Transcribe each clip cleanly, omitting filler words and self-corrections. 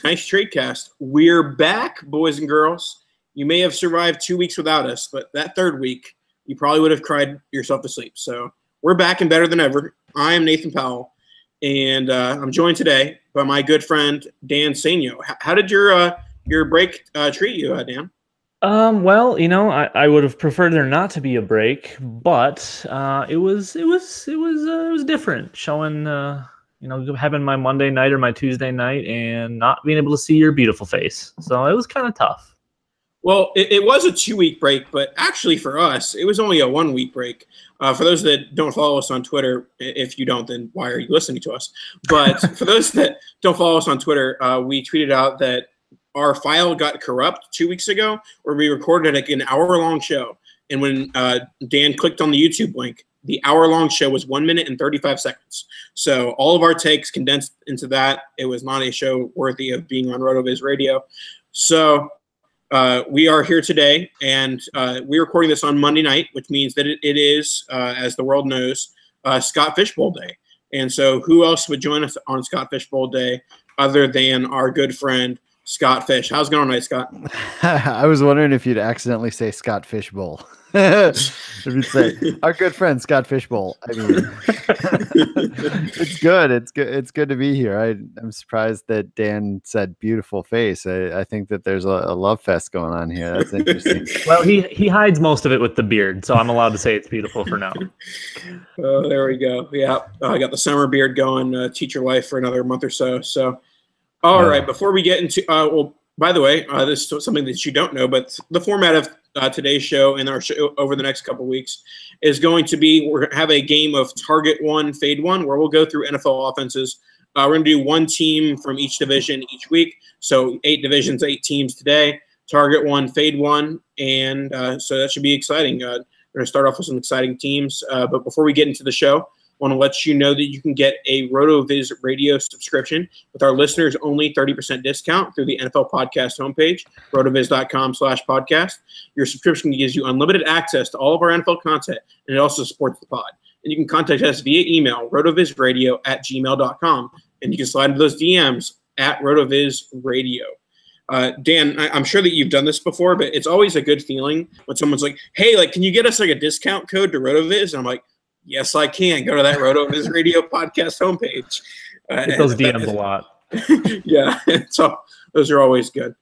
Nice Tradecast. We're back, boys and girls. You may have survived 2 weeks without us, but that third week, you probably would have cried yourself to sleep. So we're back and better than ever. I am Nathan Powell, and I'm joined today by my good friend, Dan Sainio. How did your break treat you, Dan? Well, I would have preferred there not to be a break, but it was different showing, having my Monday night or my Tuesday night and not being able to see your beautiful face. So it was kind of tough. Well, it was a 2-week break, but actually for us, it was only a 1-week break. For those that don't follow us on Twitter, if you don't, then why are you listening to us? But for those that don't follow us on Twitter, we tweeted out that our file got corrupt 2 weeks ago, where we recorded like an hour-long show. And when Dan clicked on the YouTube link, the hour-long show was 1 minute and 35 seconds. So all of our takes condensed into that. It was not a show worthy of being on RotoViz Radio. So we are here today, and we're recording this on Monday night, which means that it is, as the world knows, Scott Fishbowl Day. And so who else would join us on Scott Fishbowl Day other than our good friend, Scott Fish? How's it going tonight, Scott? I was wondering if you'd accidentally say Scott Fishbowl. If you'd say our good friend Scott Fishbowl. I mean, it's good. It's good to be here. I'm surprised that Dan said beautiful face. I think that there's a love fest going on here. That's interesting. Well, he hides most of it with the beard, so I'm allowed to say it's beautiful for now. Oh, there we go. Yeah, I got the summer beard going. Teacher life for another month or so. So. All right, before we get into well, by the way, this is something that you don't know, but the format of today's show and our show over the next couple of weeks is going to be we're going to have a game of Target 1, Fade 1, where we'll go through NFL offenses. We're going to do one team from each division each week. So 8 divisions, 8 teams today. Target 1, Fade 1, and so that should be exciting. We're going to start off with some exciting teams. But before we get into the show, I want to let you know that you can get a RotoViz radio subscription with our listeners only 30% discount through the NFL Podcast homepage, rotoviz.com/podcast. Your subscription gives you unlimited access to all of our NFL content, and it also supports the pod. And you can contact us via email, rotovizradio@gmail.com, and you can slide into those DMs at rotovizradio. Dan, I'm sure that you've done this before, but it's always a good feeling when someone's like, hey, like, can you get us like a discount code to RotoViz? And I'm like, yes, I can. Go to that RotoViz Radio podcast homepage. Get those DMs a lot. Yeah, so those are always good.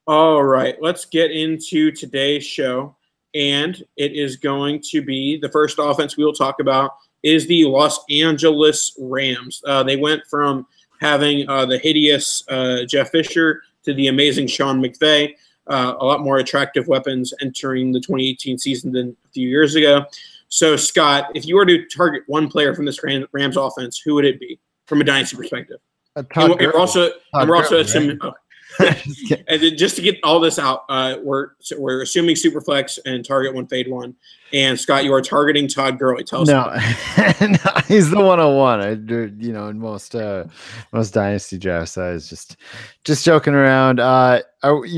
All right, let's get into today's show. And it is going to be the first offense we will talk about is the Los Angeles Rams. They went from having the hideous Jeff Fisher to the amazing Sean McVay. A lot more attractive weapons entering the 2018 season than a few years ago. So, Scott, if you were to target one player from this Rams offense, who would it be from a dynasty perspective? We're also assuming, and just to get all this out, we're assuming Superflex and target 1, Fade 1. And Scott, you are targeting Todd Gurley. Tell us. No, he's the 101. In most dynasty drafts, I was just joking around.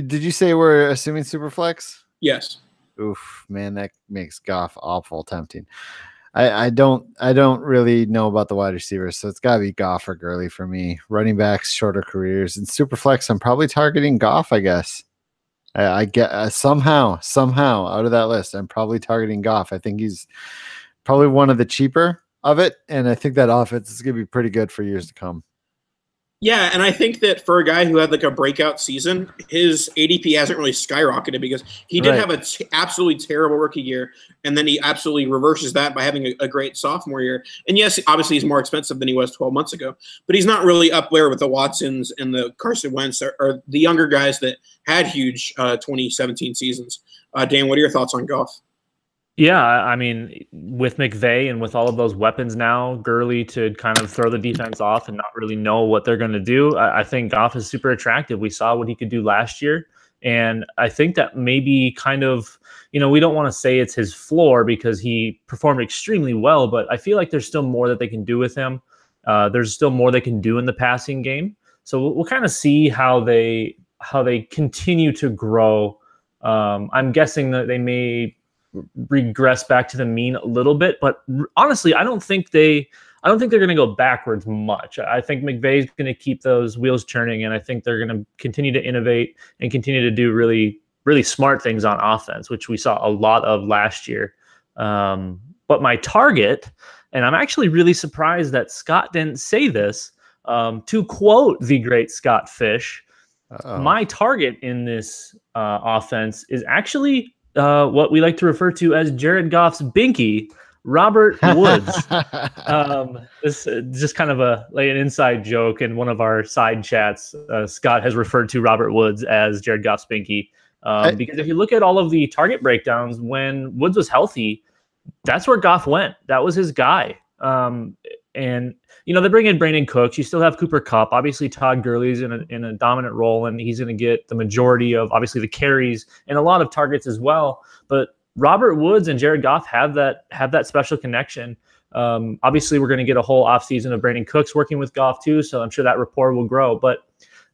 Did you say we're assuming Superflex? Yes. Oof, man, that makes Goff awful tempting. I don't really know about the wide receivers, so it's got to be Goff or Gurley for me. Running backs, shorter careers, and Superflex. I'm probably targeting Goff, I guess. I get somehow out of that list, I'm probably targeting Goff. I think he's probably one of the cheaper of it, and I think that offense is going to be pretty good for years to come. Yeah, and I think that for a guy who had like a breakout season, his ADP hasn't really skyrocketed because he did have an absolutely terrible rookie year, and then he absolutely reverses that by having a great sophomore year. And yes, obviously he's more expensive than he was 12 months ago, but he's not really up there with the Watsons and the Carson Wentz or the younger guys that had huge 2017 seasons. Dan, what are your thoughts on Goff? Yeah, I mean, with McVay and with all of those weapons now, Gurley to kind of throw the defense off and not really know what they're going to do, I think Goff is super attractive. We saw what he could do last year, and I think that maybe kind of, we don't want to say it's his floor because he performed extremely well, but I feel like there's still more that they can do with him. There's still more they can do in the passing game. So we'll kind of see how they continue to grow. I'm guessing that they may regress back to the mean a little bit, but honestly, I don't think they I don't think they're going to go backwards much. I think McVay's going to keep those wheels turning, and I think they're going to continue to innovate and continue to do really, really smart things on offense, which we saw a lot of last year. But my target, and I'm actually really surprised that Scott didn't say this, to quote the great Scott Fish, my target in this offense is actually what we like to refer to as Jared Goff's binky, Robert Woods. This is just kind of an inside joke in one of our side chats. Scott has referred to Robert Woods as Jared Goff's binky because if you look at all of the target breakdowns, when Woods was healthy, that's where Goff went. That was his guy. And they bring in Brandon Cooks. You still have Cooper Kupp. Obviously, Todd Gurley's in a dominant role, and he's going to get the majority of obviously the carries and a lot of targets as well. But Robert Woods and Jared Goff have that special connection. Obviously, we're going to get a whole offseason of Brandon Cooks working with Goff too, so I'm sure that rapport will grow. But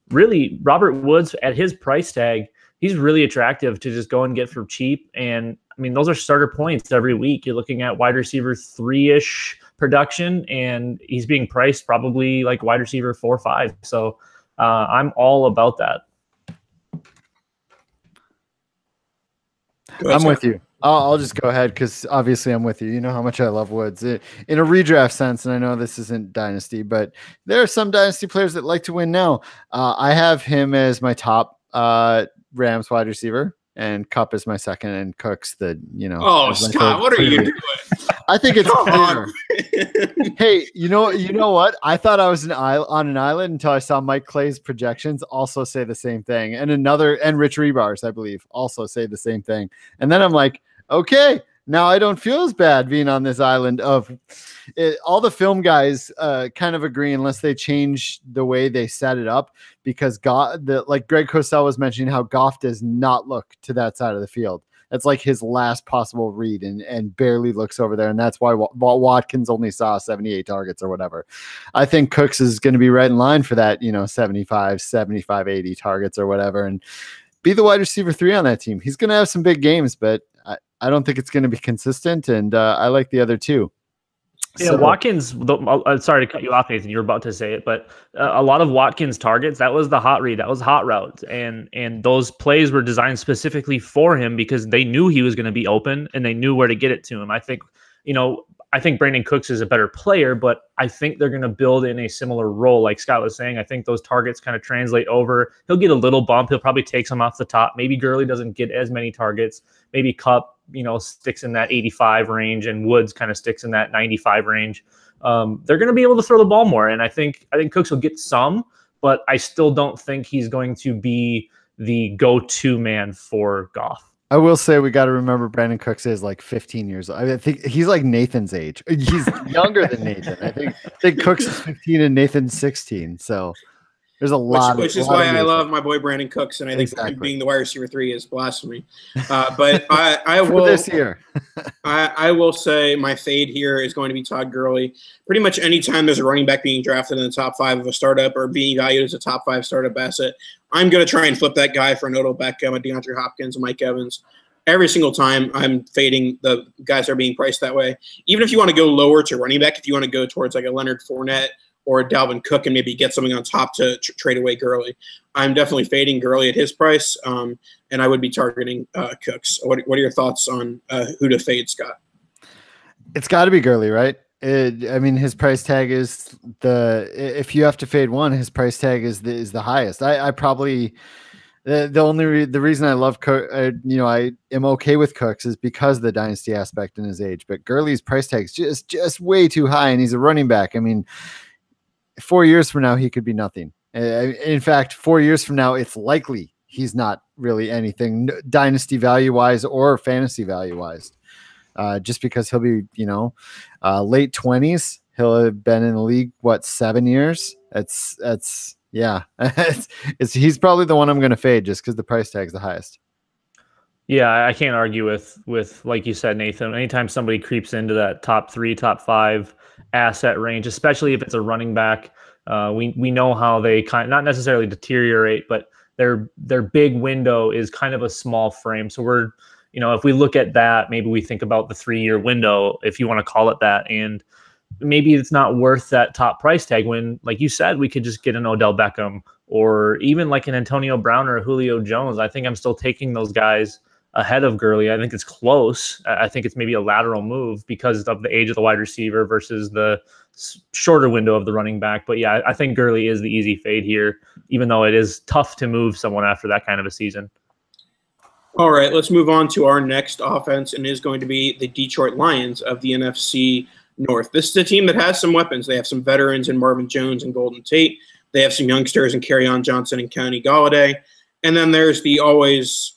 really, Robert Woods at his price tag, he's really attractive to just go and get for cheap. And I mean, those are starter points every week. You're looking at wide receiver 3-ish production, and he's being priced probably like wide receiver 4 or 5. So I'm all about that. I'm with you. I'll just go ahead because obviously I'm with you. You know how much I love Woods in a redraft sense, and I know this isn't dynasty, but there are some dynasty players that like to win now. I have him as my top Rams wide receiver, and Kupp is my second, and Cooks Oh, Scott, what are you doing? I think it's clear. Hey, you know what? I thought I was on an island until I saw Mike Clay's projections also say the same thing, and Rich Rebar's, I believe, also say the same thing. And then I'm like, okay, now I don't feel as bad being on this island of it. All the film guys kind of agree unless they change the way they set it up, because like Greg Cosell was mentioning how Goff does not look to that side of the field. That's like his last possible read and barely looks over there. And that's why Watkins only saw 78 targets or whatever. I think Cooks is going to be right in line for that, 75, 80 targets or whatever, and be the wide receiver 3 on that team. He's going to have some big games, but I don't think it's going to be consistent. And I like the other two. Yeah, so, Watkins, sorry to cut you off, Nathan. You were about to say it, but a lot of Watkins' targets, that was the hot read. That was hot routes. And those plays were designed specifically for him because they knew he was going to be open and they knew where to get it to him. I think Brandon Cooks is a better player, but I think they're going to build in a similar role. Like Scott was saying, I think those targets kind of translate over. He'll get a little bump. He'll probably take some off the top. Maybe Gurley doesn't get as many targets. Maybe Kupp, sticks in that 85 range, and Woods kind of sticks in that 95 range. They're going to be able to throw the ball more, and I think Cooks will get some, but I still don't think he's going to be the go-to man for Goff. I will say we got to remember Brandon Cooks is like 15 years old. I think he's like Nathan's age. He's younger than Nathan. I think Cooks is 15 and Nathan's 16. So there's a lot. Which is why I love my boy Brandon Cooks, and I think being the wide receiver 3 is blasphemy. But I will this year. I will say my fade here is going to be Todd Gurley. Pretty much anytime there's a running back being drafted in the top 5 of a startup or being valued as a top 5 startup asset, I'm going to try and flip that guy for an Odell Beckham, a DeAndre Hopkins, a Mike Evans. Every single time I'm fading the guys that are being priced that way. Even if you want to go lower to running back, if you want to go towards like a Leonard Fournette or a Dalvin Cook and maybe get something on top to trade away Gurley, I'm definitely fading Gurley at his price, and I would be targeting Cooks. What are your thoughts on who to fade, Scott? It's got to be Gurley, right? His price tag is if you have to fade one, his price tag is the highest. I probably the reason I love Cook, I am okay with Cooks is because of the dynasty aspect in his age. But Gurley's price tag is just way too high, and he's a running back. I mean, 4 years from now he could be nothing. In fact, 4 years from now it's likely he's not really anything dynasty value wise or fantasy value wise. Just because he'll be, late 20s. He'll have been in the league, 7 years? He's probably the one I'm going to fade just because the price tag's the highest. Yeah, I can't argue with like you said, Nathan. Anytime somebody creeps into that top 3, top 5 asset range, especially if it's a running back, we know how they not necessarily deteriorate, but their big window is kind of a small frame. So we're, if we look at that, maybe we think about the 3-year window, if you want to call it that. And maybe it's not worth that top price tag when, like you said, we could just get an Odell Beckham or even like an Antonio Brown or a Julio Jones. I think I'm still taking those guys ahead of Gurley. I think it's close. I think it's maybe a lateral move because of the age of the wide receiver versus the shorter window of the running back. But yeah, I think Gurley is the easy fade here, even though it is tough to move someone after that kind of a season. All right, let's move on to our next offense, and it is going to be the Detroit Lions of the NFC North. This is a team that has some weapons. They have some veterans in Marvin Jones and Golden Tate. They have some youngsters in Kerryon Johnson and Kenny Golladay. And then there's the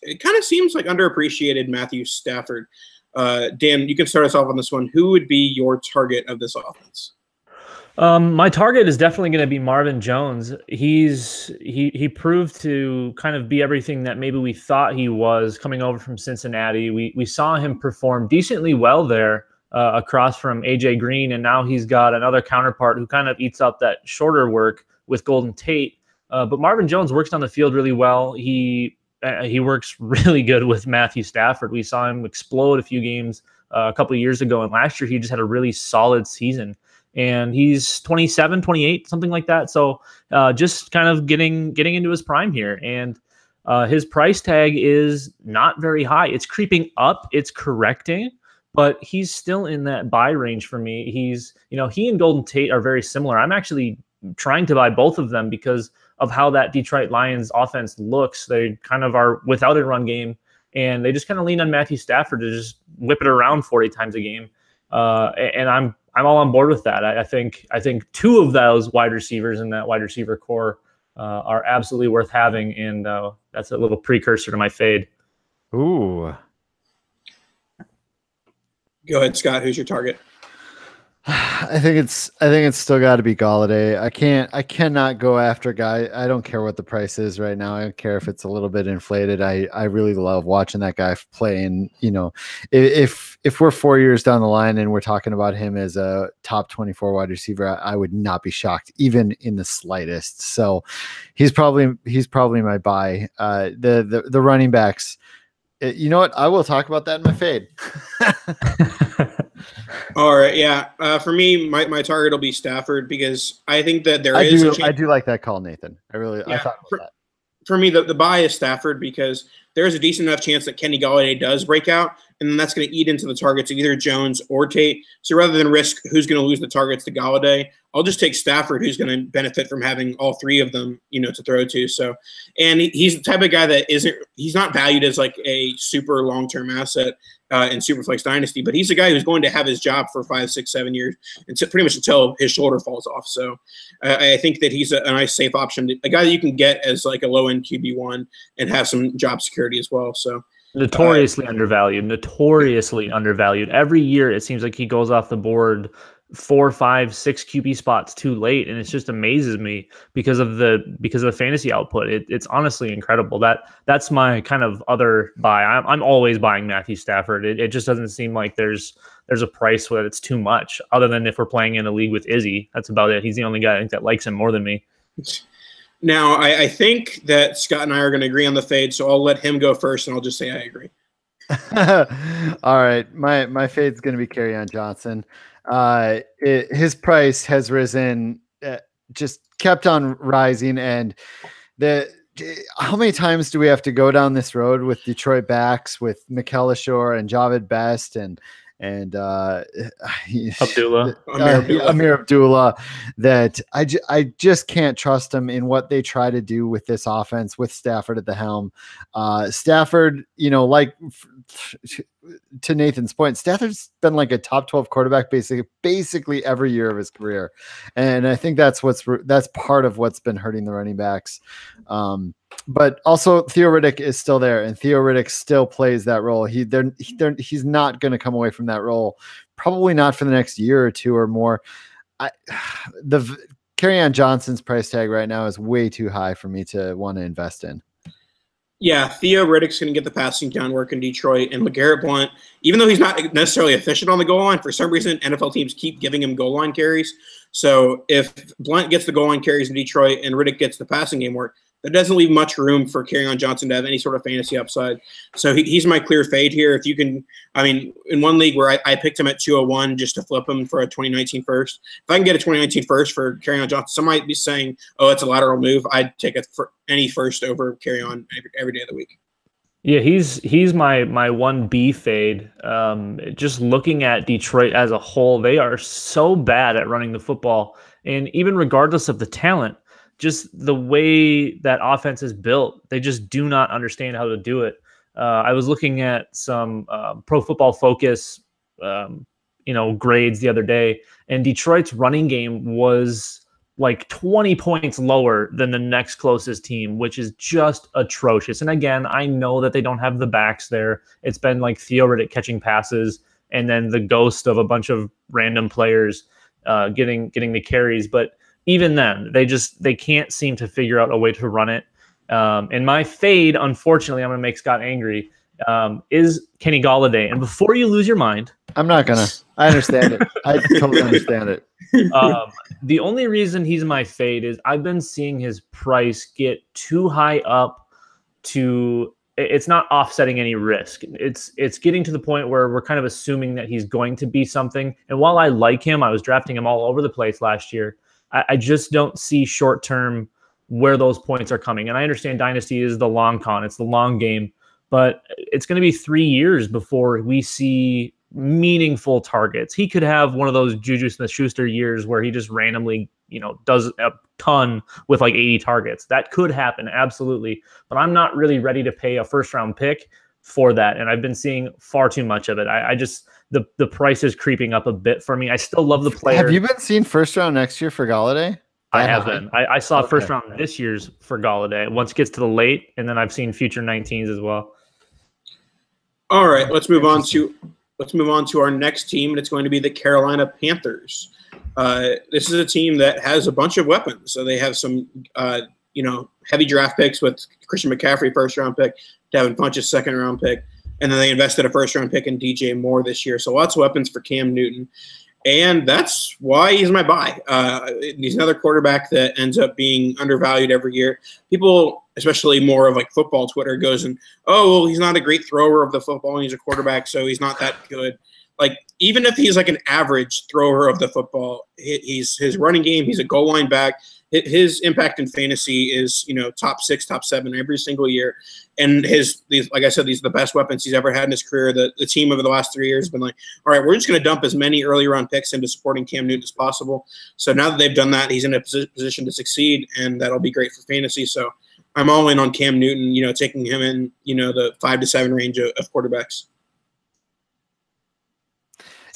it kind of seems like underappreciated Matthew Stafford. Dan, you can start us off on this one. Who would be your target of this offense? My target is definitely going to be Marvin Jones. He proved to kind of be everything that maybe we thought he was coming over from Cincinnati. We saw him perform decently well there across from AJ Green, and now he's got another counterpart who kind of eats up that shorter work with Golden Tate. But Marvin Jones works on the field really well. He works really good with Matthew Stafford. We saw him explode a few games a couple of years ago, and last year he just had a really solid season. And he's 27, 28, something like that. So just kind of getting into his prime here. And his price tag is not very high. It's creeping up. It's correcting. But he's still in that buy range for me. He and Golden Tate are very similar. I'm actually trying to buy both of them because of how that Detroit Lions offense looks. They kind of are without a run game, and they just kind of lean on Matthew Stafford to just whip it around 40 times a game. And I'm all on board with that. I think two of those wide receivers in that wide receiver core are absolutely worth having, and that's a little precursor to my fade. Ooh. Go ahead, Scott. Who's your target? I think it's still got to be Golladay. I cannot go after a guy. I don't care what the price is right now. I don't care if it's a little bit inflated. I really love watching that guy play. And if we're 4 years down the line and we're talking about him as a top 24 wide receiver, I would not be shocked even in the slightest. So he's probably my buy. The running backs. You know what? I will talk about that in my fade. All right, yeah. For me, my target will be Stafford because I think that I do like that call, Nathan. I thought about that. For me, the buy is Stafford because there's a decent enough chance that Kenny Golladay does break out, and then that's going to eat into the targets of either Jones or Tate. So rather than risk who's going to lose the targets to Golladay, I'll just take Stafford, who's going to benefit from having all three of them, to throw to. So, and he's the type of guy that he's not valued as like a super long-term asset in Superflex Dynasty, but he's a guy who's going to have his job for 5, 6, 7 years, and pretty much until his shoulder falls off. So I think that he's a nice, safe option, a guy that you can get as like a low-end QB1 and have some job security as well. So notoriously undervalued. Every year it seems like he goes off the board 4, 5, 6 QB spots too late, and it just amazes me because of the fantasy output. It's honestly incredible. That's my kind of other buy. I'm always buying Matthew Stafford. It just doesn't seem like there's a price where it's too much, other than if we're playing in a league with Izzy. That's about it. He's the only guy I think that likes him more than me. Now, I think that Scott and I are going to agree on the fade, so I'll let him go first, and I'll just say I agree. All right. My fade's going to be Kerryon Johnson. His price has risen, just kept on rising. And how many times do we have to go down this road with Detroit backs, with McEllishaw and Javid Best and Amir Abdullah, that I just can't trust them in what they try to do with this offense with Stafford at the helm. Stafford, like to Nathan's point, Stafford's been like a top 12 quarterback basically every year of his career, and I think that's part of what's been hurting the running backs. But also Theo Riddick is still there, and Theo Riddick still plays that role. He's not going to come away from that role, probably not for the next year or two or more. Kerryon Johnson's price tag right now is way too high for me to want to invest in. Yeah, Theo Riddick's going to get the passing down work in Detroit, and LeGarrette Blount, even though he's not necessarily efficient on the goal line, for some reason NFL teams keep giving him goal line carries. So if Blount gets the goal line carries in Detroit and Riddick gets the passing game work, It doesn't leave much room for Kerryon Johnson to have any sort of fantasy upside. So he's my clear fade here. If you can, I mean, in one league where I picked him at 201 just to flip him for a 2019 first. If I can get a 2019 first for Kerryon Johnson, some might be saying, oh, it's a lateral move. I'd take it for any first over Kerryon every day of the week. Yeah, he's my 1B fade. Just looking at Detroit as a whole, they are so bad at running the football. And even regardless of the talent, just the way that offense is built, they just do not understand how to do it. I was looking at some Pro Football Focus, grades the other day, and Detroit's running game was like 20 points lower than the next closest team, which is just atrocious. And again, I know that they don't have the backs there. It's been like Theo Riddick catching passes and then the ghost of a bunch of random players getting the carries. But even then, they can't seem to figure out a way to run it. And my fade, unfortunately, I'm going to make Scott angry, is Kenny Golladay. And before you lose your mind, I'm not going to. I understand it. I totally understand it. The only reason he's my fade is I've been seeing his price get too high up to it's not offsetting any risk. It's getting to the point where we're kind of assuming that he's going to be something. And while I like him, I was drafting him all over the place last year. I just don't see short term where those points are coming. And I understand Dynasty is the long con, it's the long game, but it's going to be 3 years before we see meaningful targets. He could have one of those Juju Smith-Schuster years where he just randomly, does a ton with like 80 targets. That could happen, absolutely. But I'm not really ready to pay a first-round pick for that, and I've been seeing far too much of it. I just the price is creeping up a bit for me. I still love the player. Have you been seeing first round next year for Golladay? I have been. I saw first round this year's for Golladay. Once it gets to the late, and then I've seen future 19s as well. All right, let's move on to our next team, and it's going to be the Carolina Panthers. This is a team that has a bunch of weapons. So they have some, heavy draft picks with Christian McCaffrey, first-round pick, Devin Funchess, second-round pick, and then they invested a first-round pick in DJ Moore this year. So lots of weapons for Cam Newton, and that's why he's my buy. He's another quarterback that ends up being undervalued every year. People, especially more of like football Twitter, goes and, oh, well, he's not a great thrower of the football, and he's a quarterback, so he's not that good. Like, even if he's like an average thrower of the football, his running game, he's a goal line back. His impact in fantasy is, top 6, top 7 every single year. And like I said, these are the best weapons he's ever had in his career. The team over the last 3 years has been like, all right, we're just going to dump as many early round picks into supporting Cam Newton as possible. So now that they've done that, he's in a position to succeed, and that'll be great for fantasy. So I'm all in on Cam Newton, taking him in, the 5 to 7 range of quarterbacks.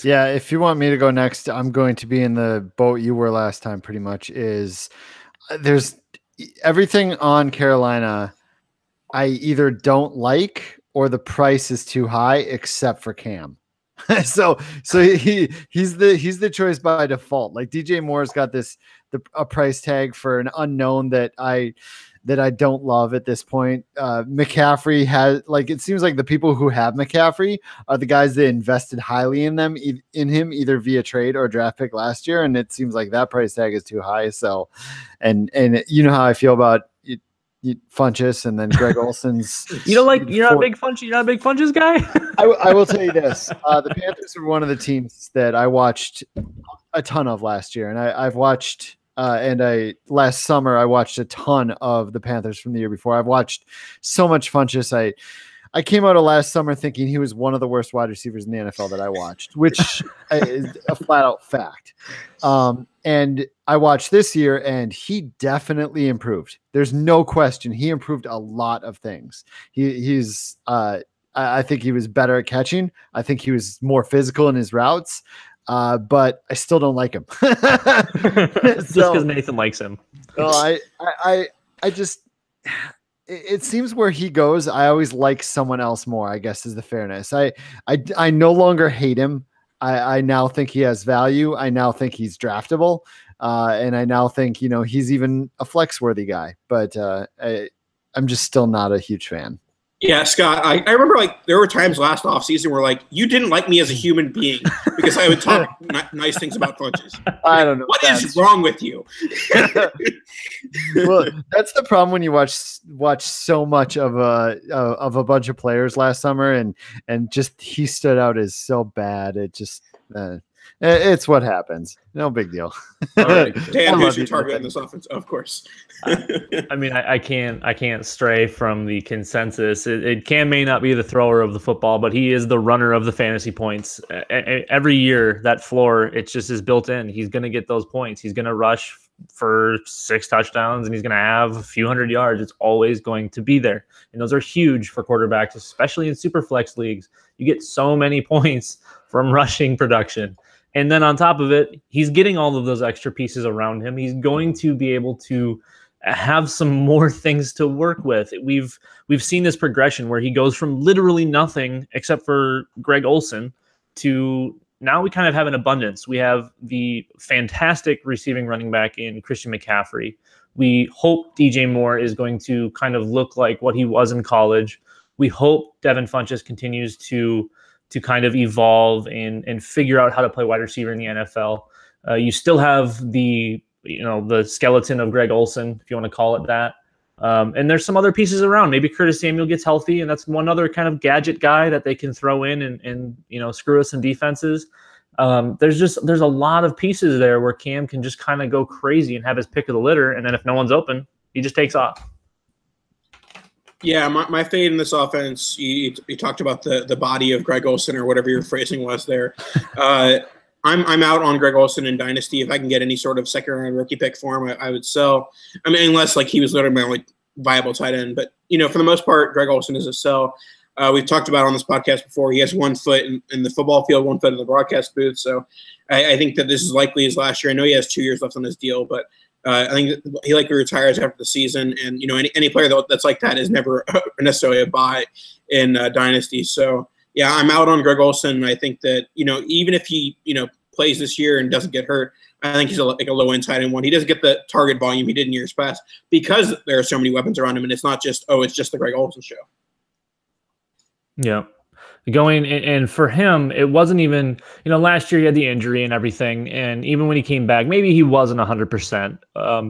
Yeah, if you want me to go next, I'm going to be in the boat you were last time pretty much. There's everything on Carolina I either don't like or the price is too high except for Cam. so he's the choice by default. Like DJ Moore's got a price tag for an unknown that I don't love at this point. McCaffrey has, like, it seems like the people who have McCaffrey are the guys that invested highly in him either via trade or draft pick last year. And it seems like that price tag is too high. So, and you know how I feel about Funchess and then Greg Olson's. You're not a big Funchess guy. I will tell you this: the Panthers are one of the teams that I watched a ton of last year, and I've watched. Last summer I watched a ton of the Panthers from the year before. I've watched so much Funchess. I came out of last summer thinking he was one of the worst wide receivers in the NFL that I watched, which is a flat out fact. And I watched this year and he definitely improved. There's no question. He improved a lot of things. I think he was better at catching. I think he was more physical in his routes. But I still don't like him. Just because Nathan likes him. I just, it seems where he goes, I always like someone else more, I guess is the fairness. I no longer hate him. I now think he has value. I now think he's draftable. And I now think, he's even a flex worthy guy, but I'm just still not a huge fan. Yeah, Scott, I remember like there were times last offseason where like you didn't like me as a human being because I would talk nice things about Funches. I don't know. What is wrong with you? Well, that's the problem when you watch so much of a bunch of players last summer, and just he stood out as so bad. It just it's what happens. No big deal. All right. Dan, who's your target in this offense? Of course. I mean, I can't stray from the consensus. It may not be the thrower of the football, but he is the runner of the fantasy points. Every year, that floor, it just is built in. He's going to get those points. He's going to rush for 6 touchdowns, and he's going to have a few hundred yards. It's always going to be there. And those are huge for quarterbacks, especially in super flex leagues. You get so many points from rushing production. And then on top of it, he's getting all of those extra pieces around him. He's going to be able to have some more things to work with. We've seen this progression where he goes from literally nothing except for Greg Olsen to now we kind of have an abundance. We have the fantastic receiving running back in Christian McCaffrey. We hope DJ Moore is going to kind of look like what he was in college. We hope Devin Funchess continues to kind of evolve and figure out how to play wide receiver in the NFL. You still have the skeleton of Greg Olsen, if you want to call it that. And there's some other pieces around. Maybe Curtis Samuel gets healthy, and that's one other kind of gadget guy that they can throw in and screw us some defenses. There's a lot of pieces there where Cam can just kind of go crazy and have his pick of the litter, and then if no one's open, he just takes off. Yeah, my fade in this offense, you talked about the body of Greg Olsen or whatever your phrasing was there. I'm out on Greg Olsen in Dynasty. If I can get any sort of second-round rookie pick for him, I would sell. I mean, unless like he was literally my only viable tight end. But, for the most part, Greg Olsen is a sell. We've talked about on this podcast before. He has 1 foot in the football field, 1 foot in the broadcast booth. So I think that this is likely his last year. I know he has 2 years left on his deal, but I think he likely retires after the season. And, any player that's like that is never necessarily a buy in Dynasty. So, yeah, I'm out on Greg Olsen. I think that, even if he, plays this year and doesn't get hurt, I think he's a low-end tight end one. He doesn't get the target volume he did in years past because there are so many weapons around him, and it's not just, it's just the Greg Olsen show. Yeah. And for him, it wasn't even, last year he had the injury and everything, and even when he came back, maybe he wasn't 100%,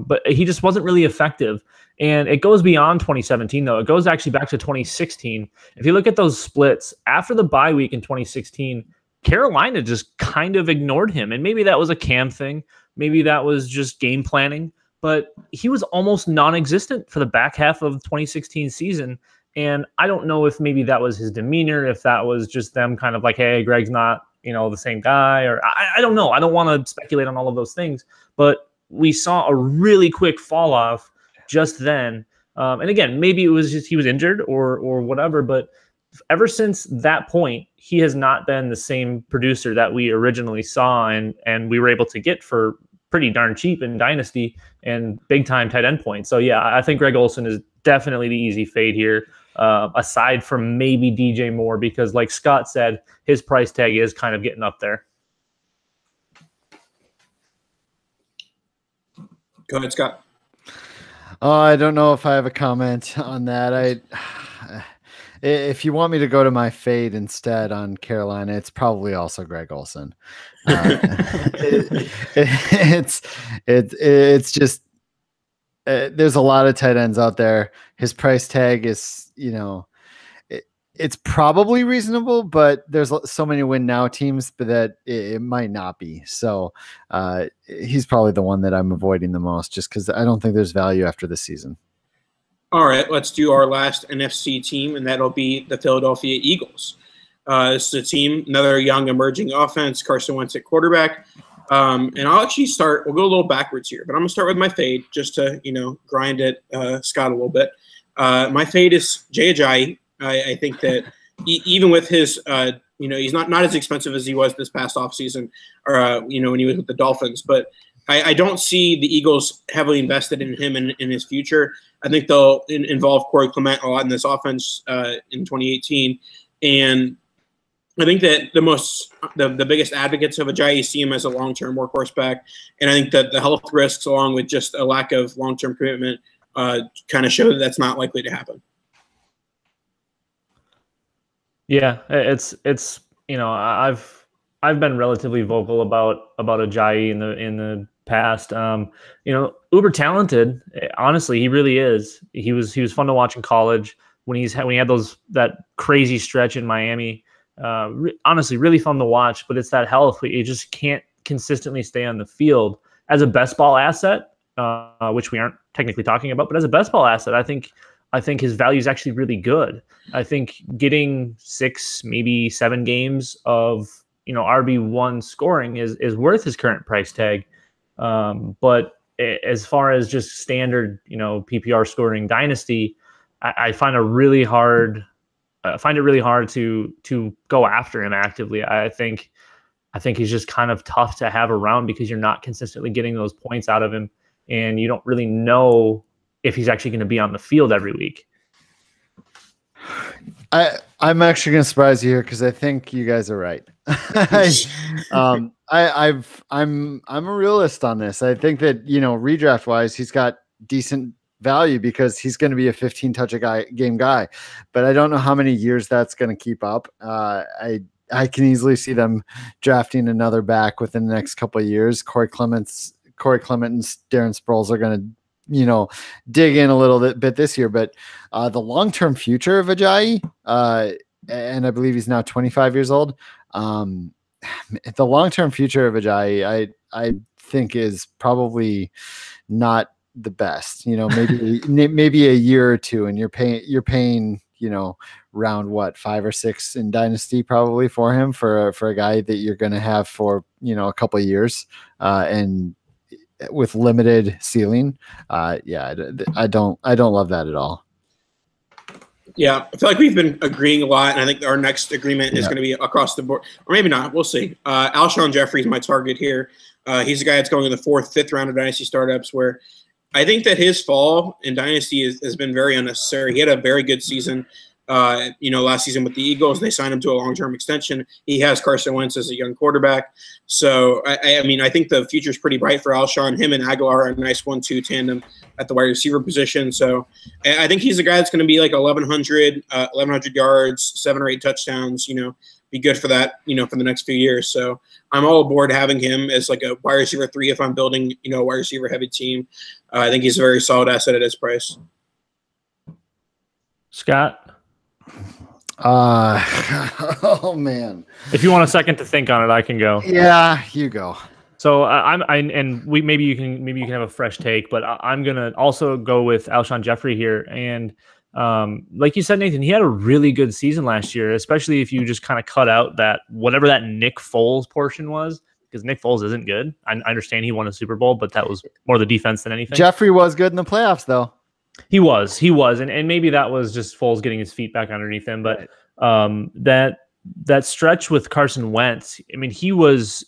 but he just wasn't really effective. And it goes beyond 2017, though. It goes actually back to 2016. If you look at those splits, after the bye week in 2016, Carolina just kind of ignored him. And maybe that was a Cam thing. Maybe that was just game planning. But he was almost non-existent for the back half of the 2016 season. And I don't know if maybe that was his demeanor, if that was just them kind of like, hey, Greg's not, the same guy. Or I don't know. I don't want to speculate on all of those things. But we saw a really quick fall off just then. And again, maybe it was just he was injured or whatever. But ever since that point, he has not been the same producer that we originally saw and we were able to get for pretty darn cheap in Dynasty and big time tight end points. So yeah, I think Greg Olsen is definitely the easy fade here, aside from maybe DJ Moore, because like Scott said, his price tag is kind of getting up there. Go ahead, Scott. Oh, I don't know if I have a comment on that. If you want me to go to my fade instead on Carolina, it's probably also Greg Olsen. It's just there's a lot of tight ends out there. His price tag is, it's probably reasonable, but there's so many win now teams, but that it might not be. So he's probably the one that I'm avoiding the most, just because I don't think there's value after this season. All right, let's do our last NFC team, and that'll be the Philadelphia Eagles. This is a team, another young emerging offense, Carson Wentz at quarterback. And I'll actually start, we'll go a little backwards here, but I'm going to start with my fade just to, grind it, Scott, a little bit. My fade is Jay Ajayi. I think that even with his, he's not as expensive as he was this past offseason or, when he was with the Dolphins, but I don't see the Eagles heavily invested in him in his future. I think they'll involve Corey Clement a lot in this offense in 2018. And I think that the biggest advocates of Ajayi see him as a long-term workhorse back. And I think that the health risks, along with just a lack of long-term commitment, kind of show that that's not likely to happen. Yeah, it's I've been relatively vocal about Ajayi in the past. Uber talented. Honestly, he really is. He was fun to watch in college when when he had that crazy stretch in Miami. Honestly, really fun to watch. But it's that health. You just can't consistently stay on the field as a best ball asset, which we aren't technically talking about. But as a best ball asset, I think his value is actually really good. I think getting 6, maybe 7 games of RB1 scoring is worth his current price tag. But as far as just standard PPR scoring dynasty, I find it really hard to go after him actively. I think he's just kind of tough to have around because you're not consistently getting those points out of him, and you don't really know if he's actually going to be on the field every week. I'm actually going to surprise you here because I think you guys are right. I'm a realist on this. I think that redraft wise, he's got decent value because he's going to be a 15 touch game guy, but I don't know how many years that's going to keep up. I can easily see them drafting another back within the next couple of years. Corey Clement and Darren Sproles are going to dig in a little bit this year, but the long-term future of Ajayi, and I believe he's now 25 years old. The long-term future of Ajayi, I think is probably not the best, maybe a year or two, and you're paying, round what, 5 or 6 in dynasty probably for him for a guy that you're going to have for, a couple of years, and with limited ceiling. I don't love that at all. Yeah, I feel like we've been agreeing a lot, and I think our next agreement is going to be across the board, or maybe not. We'll see. Alshon Jeffrey is my target here. He's a guy that's going in the 4th, 5th round of dynasty startups, where I think that his fall in dynasty has been very unnecessary. He had a very good season. Last season with the Eagles, they signed him to a long-term extension. He has Carson Wentz as a young quarterback. So, I think the future is pretty bright for Alshon. Him and Aguilar are a nice 1-2 tandem at the wide receiver position. So, I think he's a guy that's going to be like 1,100 yards, 7 or 8 touchdowns, be good for that, for the next few years. So, I'm all aboard having him as like a wide receiver 3 if I'm building, a wide receiver heavy team. I think he's a very solid asset at his price. Scott? Oh man! If you want a second to think on it, I can go. Yeah, you go. So maybe you can have a fresh take, but I'm gonna also go with Alshon Jeffrey here. And like you said, Nathan, he had a really good season last year, especially if you just kind of cut out that whatever that Nick Foles portion was, because Nick Foles isn't good. I understand he won a Super Bowl, but that was more the defense than anything. Jeffrey was good in the playoffs, though. He was, and maybe that was just Foles getting his feet back underneath him. But that stretch with Carson Wentz, I mean, he was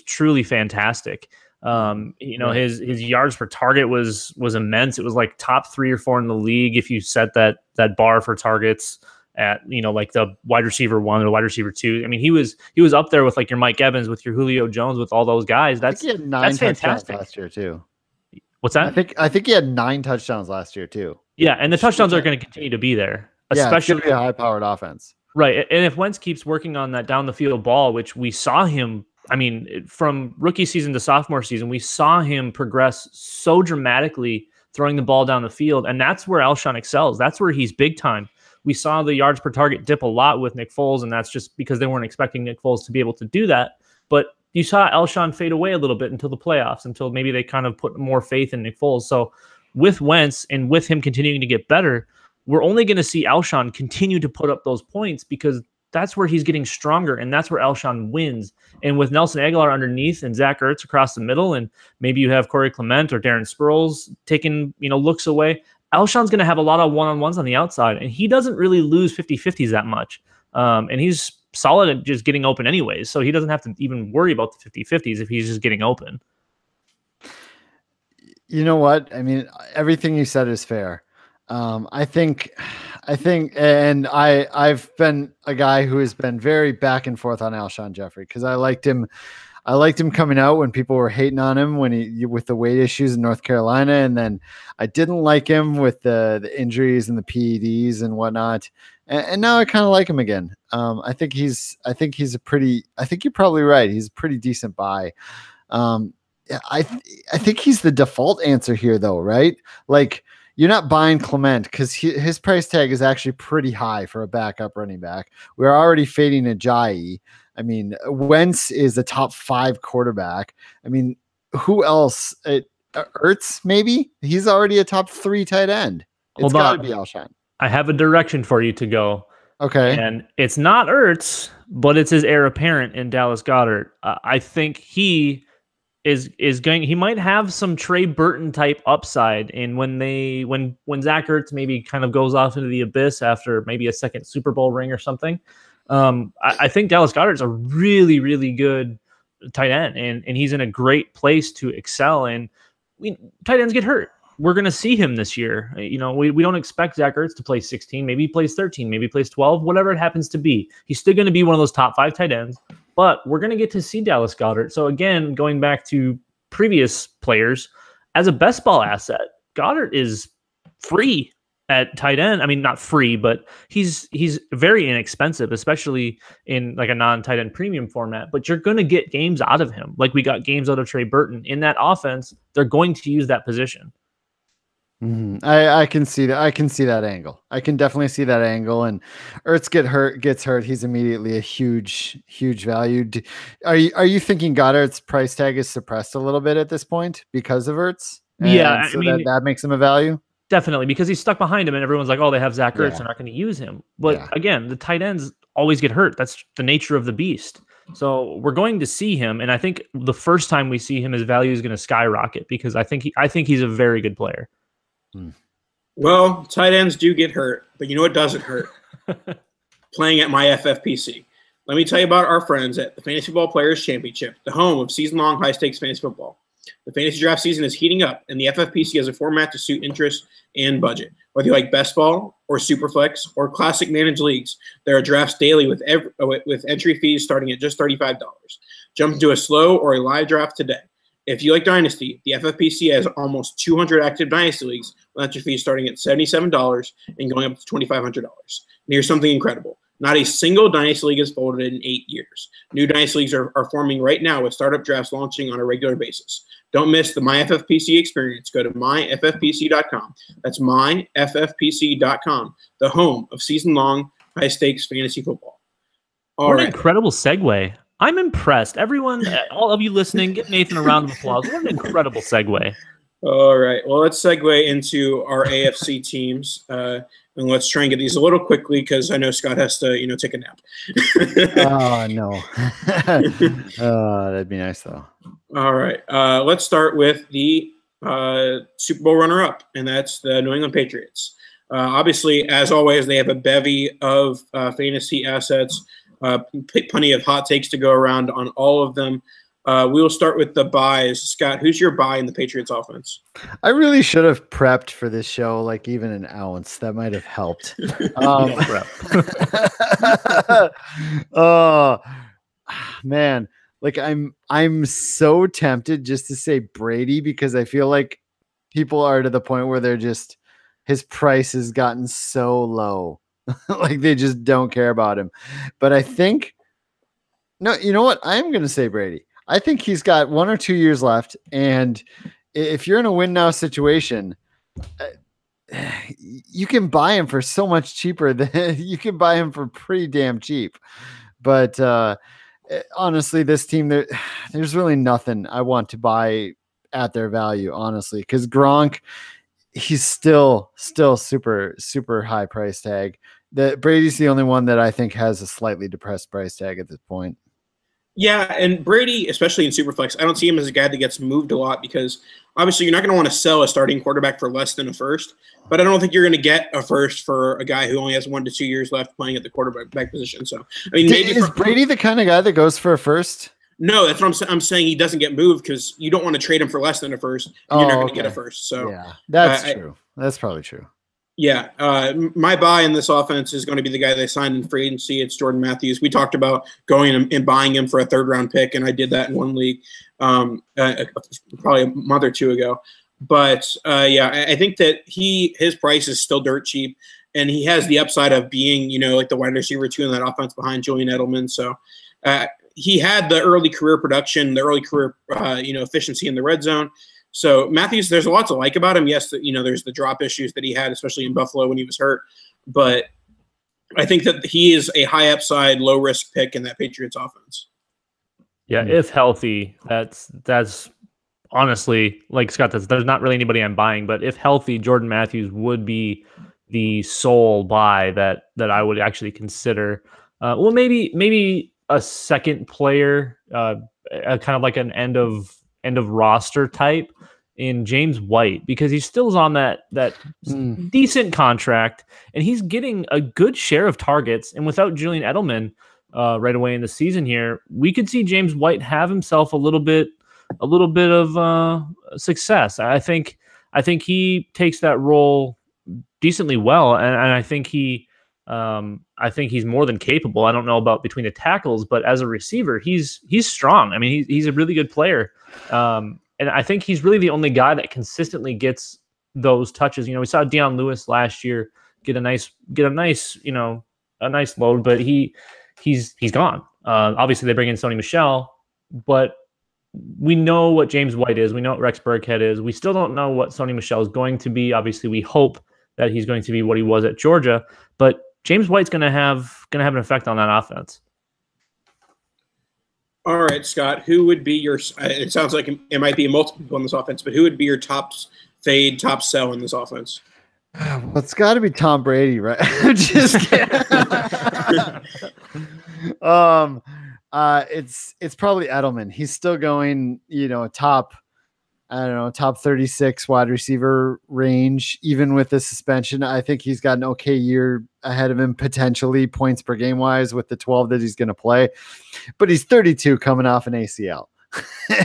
truly fantastic. His yards per target was immense. It was like top 3 or 4 in the league if you set that bar for targets at like the wide receiver 1 or wide receiver 2. I mean, he was up there with like your Mike Evans, with your Julio Jones, with all those guys. That's fantastic last year too. What's that? I think he had 9 touchdowns last year too. Yeah, and the touchdowns are going to continue to be there, especially it's going to be a high-powered offense. Right, and if Wentz keeps working on that down the field ball, which we saw him, I mean, from rookie season to sophomore season, we saw him progress so dramatically throwing the ball down the field, and that's where Alshon excels. That's where he's big time. We saw the yards per target dip a lot with Nick Foles, and that's just because they weren't expecting Nick Foles to be able to do that. But you saw Alshon fade away a little bit until the playoffs, until maybe they kind of put more faith in Nick Foles. So with Wentz and with him continuing to get better, we're only going to see Alshon continue to put up those points because that's where he's getting stronger, and that's where Alshon wins. And with Nelson Aguilar underneath and Zach Ertz across the middle, and maybe you have Corey Clement or Darren Sproles taking looks away, Alshon's going to have a lot of one-on-ones on the outside, and he doesn't really lose 50-50s that much. And he's solid at just getting open anyways, so he doesn't have to even worry about the 50-50s if he's just getting open. You know what? I mean, everything you said is fair. I think, and I've been a guy who has been very back and forth on Alshon Jeffrey because I liked him I liked him coming out when people were hating on him with the weight issues in North Carolina, and then I didn't like him with the injuries and the PEDs and whatnot. And now I kind of like him again. I think you're probably right. He's a pretty decent buy. I think he's the default answer here, though, right? Like, you're not buying Clement because his price tag is actually pretty high for a backup running back. We're already fading Ajayi. I mean, Wentz is a top 5 quarterback. I mean, who else? Ertz, maybe? He's already a top 3 tight end. It's got to be Alshon. I have a direction for you to go. Okay. And it's not Ertz, but it's his heir apparent in Dallas Goedert. I think he might have some Trey Burton type upside. And when Zach Ertz maybe kind of goes off into the abyss after maybe a second Super Bowl ring or something, I think Dallas Goedert is a really, really good tight end, and he's in a great place to excel. And tight ends get hurt. We're going to see him this year. We don't expect Zach Ertz to play 16. Maybe he plays 13. Maybe he plays 12. Whatever it happens to be, he's still going to be one of those top 5 tight ends. But we're going to get to see Dallas Goedert. So again, going back to previous players, as a best ball asset, Goedert is free at tight end. I mean, not free, but he's very inexpensive, especially in like a non-tight end premium format. But you're going to get games out of him, like we got games out of Trey Burton. In that offense, they're going to use that position. I can see that. I can see that angle. I can definitely see that angle. And Ertz gets hurt. He's immediately a huge value. Are you thinking Goddard's price tag is suppressed a little bit at this point because of Ertz? Yeah, so that makes him a value. Definitely, because he's stuck behind him, and everyone's like, "Oh, they have Zach Ertz, they're not going to use him." But again, the tight ends always get hurt. That's the nature of the beast. So we're going to see him, and I think the first time we see him, his value is going to skyrocket because I think he's a very good player. Well, tight ends do get hurt, but you know what doesn't hurt? Playing at my FFPC. Let me tell you about our friends at the Fantasy Football Players Championship, the home of season-long high-stakes fantasy football. The fantasy draft season is heating up, and the FFPC has a format to suit interest and budget. Whether you like best ball or superflex or classic managed leagues, there are drafts daily with entry fees starting at just $35. Jump into a slow or a live draft today. If you like Dynasty, the FFPC has almost 200 active Dynasty leagues with entry fees starting at $77 and going up to $2,500. And here's something incredible. Not a single Dynasty league has folded in 8 years. New Dynasty leagues are forming right now with startup drafts launching on a regular basis. Don't miss the MyFFPC experience. Go to myffpc.com. That's myffpc.com, the home of season-long high-stakes fantasy football. What an incredible segue. I'm impressed. Everyone, all of you listening, give Nathan a round of applause. What an incredible segue. All right. Well, let's segue into our AFC teams. And let's try and get these a little quickly because I know Scott has to, take a nap. Oh, no. That'd be nice, though. All right. Let's start with the Super Bowl runner-up, and that's the New England Patriots. Obviously, as always, they have a bevy of fantasy assets. Plenty of hot takes to go around on all of them. We will start with the buys. Scott, who's your buy in the Patriots offense? I really should have prepped for this show, like even an ounce. That might have helped. Oh, man. Like I'm so tempted just to say Brady because I feel like people are to the point where they're just his price has gotten so low. Like they just don't care about him. But I think no, you know what? I'm going to say Brady. I think he's got 1 or 2 years left. And if you're in a win now situation, you can buy him for so much cheaper than you can buy him for pretty damn cheap. But honestly, this team, there's really nothing I want to buy at their value, honestly, because Gronk, he's still super, super high price tag. Brady's the only one that I think has a slightly depressed price tag at this point. Yeah, and Brady, especially in Superflex, I don't see him as a guy that gets moved a lot because obviously you're not going to want to sell a starting quarterback for less than a first, but I don't think you're going to get a first for a guy who only has 1 to 2 years left playing at the quarterback position. So, I mean, maybe is Brady the kind of guy that goes for a first? No, that's what I'm saying. He doesn't get moved because you don't want to trade him for less than a first. And you're not going to get a first. So yeah, that's true. That's probably true. Yeah, my buy in this offense is going to be the guy they signed in free agency. It's Jordan Matthews. We talked about going and buying him for a third-round pick, and I did that in one league probably a month or two ago. But, yeah, I think that his price is still dirt cheap, and he has the upside of being, like the wide receiver 2 in that offense behind Julian Edelman. So he had the early career production, the early career, efficiency in the red zone. So Matthews, there's a lot to like about him. Yes, there's the drop issues that he had, especially in Buffalo when he was hurt. But I think that he is a high upside, low risk pick in that Patriots offense. Yeah, if healthy, that's honestly, like Scott says, there's not really anybody I'm buying. But if healthy, Jordan Matthews would be the sole buy that I would actually consider. Well, maybe a second player, kind of like an end of roster type in James White, because he still is on that decent contract and he's getting a good share of targets. And without Julian Edelman right away in the season here, we could see James White have himself a little bit of success. I think he takes that role decently well, and I think he's more than capable. I don't know about between the tackles, but as a receiver, he's strong. I mean, he's a really good player. And I think he's really the only guy that consistently gets those touches. We saw Deion Lewis last year get a nice load, but he's gone. Obviously they bring in Sony Michel, but we know what James White is. We know what Rex Burkhead is. We still don't know what Sony Michel is going to be. Obviously we hope that he's going to be what he was at Georgia, but James White's going to have an effect on that offense. All right, Scott, who would be your – it sounds like it might be multiple people in this offense, but who would be your top fade, top sell in this offense? Well, it's got to be Tom Brady, right? I'm just kidding. It's probably Edelman. He's still going, top 36 wide receiver range, even with the suspension. I think he's got an okay year ahead of him, potentially points per game wise with the 12 that he's going to play, but he's 32 coming off an ACL.